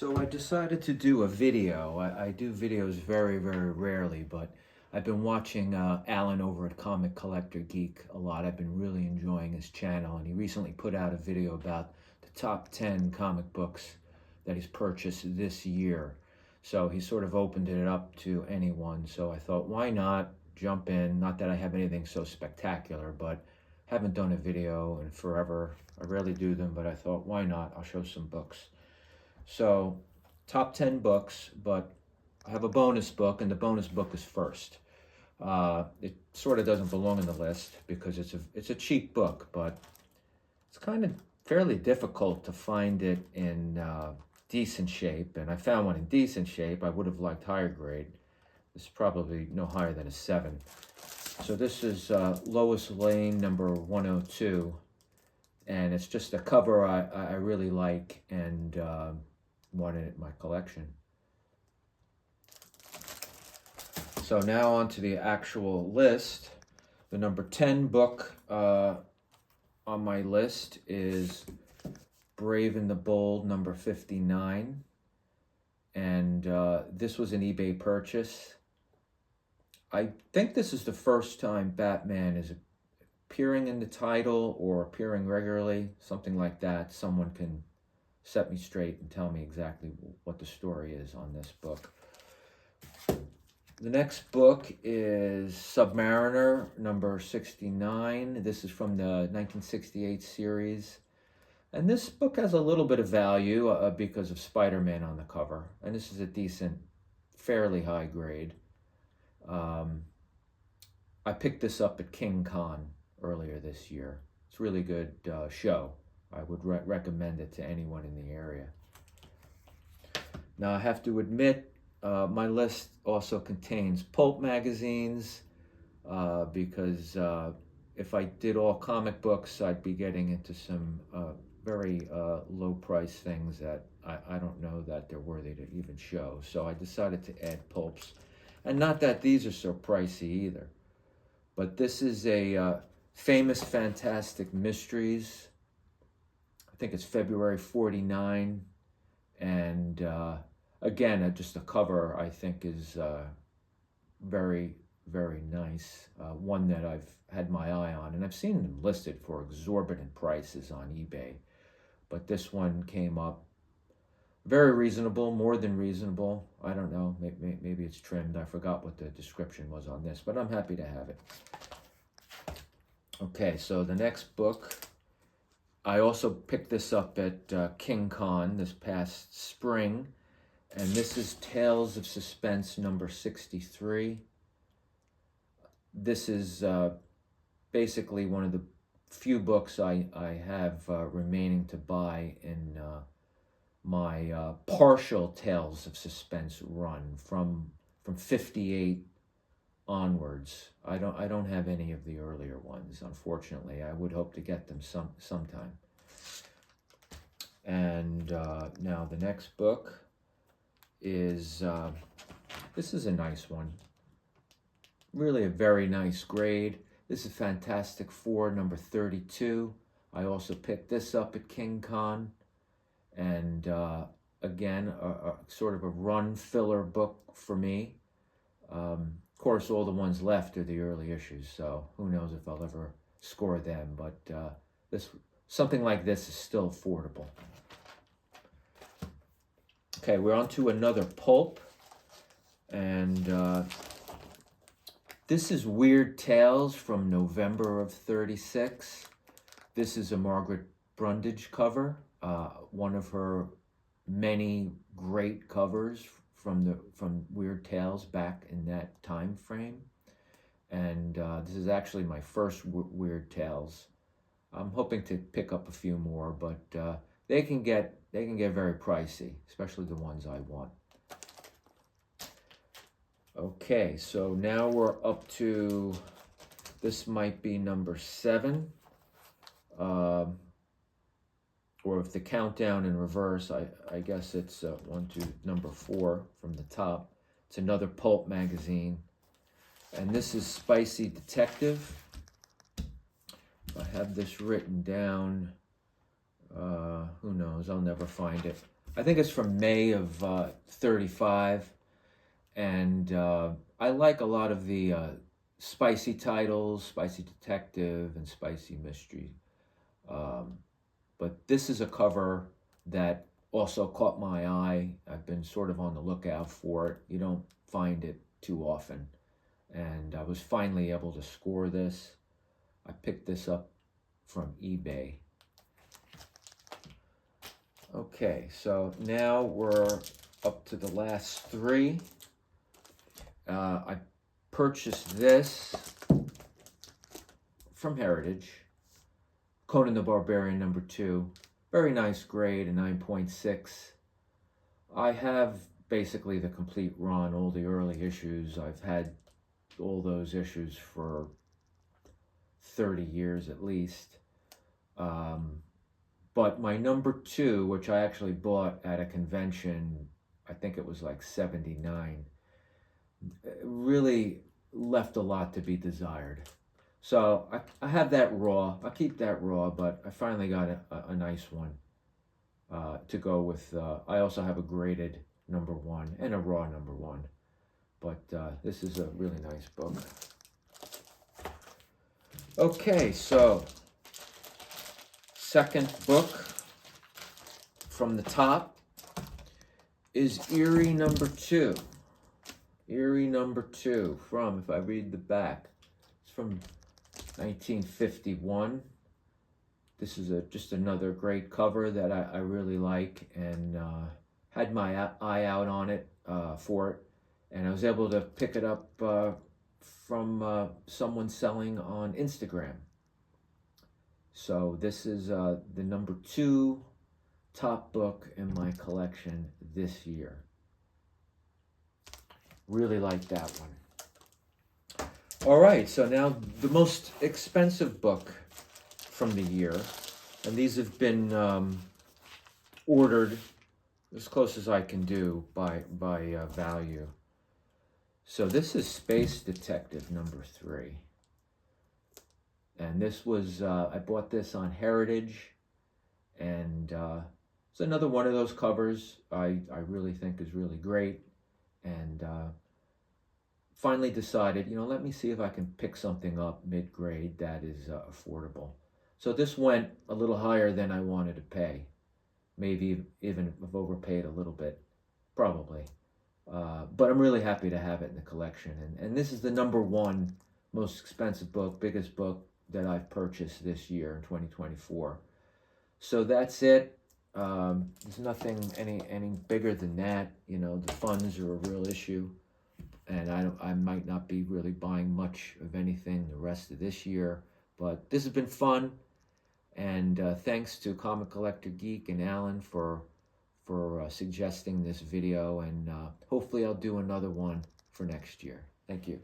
So I decided to do a video. I do videos very, very rarely, but I've been watching Alan over at Comic Collector Geek a lot. I've been really enjoying his channel, and he recently put out a video about the top 10 comic books that he's purchased this year. So he sort of opened it up to anyone. So I thought, why not jump in? Not that I have anything so spectacular, but haven't done a video in forever. I rarely do them, but I thought, why not? I'll show some books. So, top 10 books, but I have a bonus book, and the bonus book is first. It sort of doesn't belong in the list because it's a cheap book, but it's kind of fairly difficult to find it in decent shape, and I found one in decent shape. I would have liked higher grade. This is probably no higher than a 7. So this is Lois Lane number 102, and it's just a cover I really like, and wanted it in my collection. So now on to the actual list. The number 10 book on my list is Brave and the Bold number 59. And this was an eBay purchase. I think this is the first time Batman is appearing in the title or appearing regularly, something like that. Someone can set me straight and tell me exactly what the story is on this book. The next book is Submariner number 69. This is from the 1968 series. And this book has a little bit of value because of Spider-Man on the cover. And this is a decent, fairly high grade. I picked this up at King Con earlier this year. It's a really good show. I would recommend it to anyone in the area. Now, I have to admit, my list also contains pulp magazines because if I did all comic books, I'd be getting into some very low-price things that I don't know that they're worthy to even show. So I decided to add pulps. And not that these are so pricey either. But this is a Famous Fantastic Mysteries. I think it's February 49, and again, just the cover I think is very, very nice. One that I've had my eye on, and I've seen them listed for exorbitant prices on eBay, but this one came up very reasonable, more than reasonable. I don't know, maybe it's trimmed. I forgot what the description was on this, but I'm happy to have it. Okay, so the next book, I also picked this up at King Con this past spring, and this is Tales of Suspense number 63. This is basically one of the few books I have remaining to buy in my partial Tales of Suspense run from 58 onwards. I don't have any of the earlier ones, unfortunately. I would hope to get them sometime. And now the next book is this is a nice one. Really a very nice grade. This is Fantastic Four number 32. I also picked this up at King Con, and again, a sort of a run filler book for me. Of course, all the ones left are the early issues, so who knows if I'll ever score them, but something like this is still affordable. Okay, we're on to another pulp, and this is Weird Tales from November of 36. This is a Margaret Brundage cover, one of her many great covers from Weird Tales back in that time frame, and this is actually my first Weird Tales. I'm hoping to pick up a few more, but they can get very pricey, especially the ones I want. Okay, so now we're up to, this might be number 7. Or if the countdown in reverse, I guess it's number 4 from the top. It's another pulp magazine. And this is Spicy Detective. I have this written down. Who knows? I'll never find it. I think it's from May of 35, and I like a lot of the spicy titles, Spicy Detective and Spicy Mystery. Um, but this is a cover that also caught my eye. I've been sort of on the lookout for it. You don't find it too often. And I was finally able to score this. I picked this up from eBay. Okay, so now we're up to the last three. I purchased this from Heritage. Conan the Barbarian #2. Very nice grade, a 9.6. I have basically the complete run, all the early issues. I've had all those issues for 30 years at least. But my #2, which I actually bought at a convention, I think it was like 79, really left a lot to be desired. So I have that raw. I keep that raw, but I finally got a nice one to go with. I also have a graded #1 and a raw #1. But this is a really nice book. Okay, so second book from the top is Eerie #2. Eerie #2 from, if I read the back, it's from 1951. This is just another great cover that I really like, and had my eye out on it for it, and I was able to pick it up from someone selling on Instagram. So this is the #2 top book in my collection this year. Really like that one. All right, so now the most expensive book from the year, and these have been ordered as close as I can do by value. So this is Space Detective #3. And this was, I bought this on Heritage, and it's another one of those covers I really think is really great. And finally decided, let me see if I can pick something up mid-grade that is affordable. So this went a little higher than I wanted to pay. Maybe even have overpaid a little bit, probably. But I'm really happy to have it in the collection. And this is the #1 most expensive book, biggest book that I've purchased this year in 2024. So that's it. There's nothing any bigger than that. The funds are a real issue, and I might not be really buying much of anything the rest of this year. But this has been fun, and thanks to Comic Collector Geek and Alan for suggesting this video, and hopefully I'll do another one for next year. Thank you.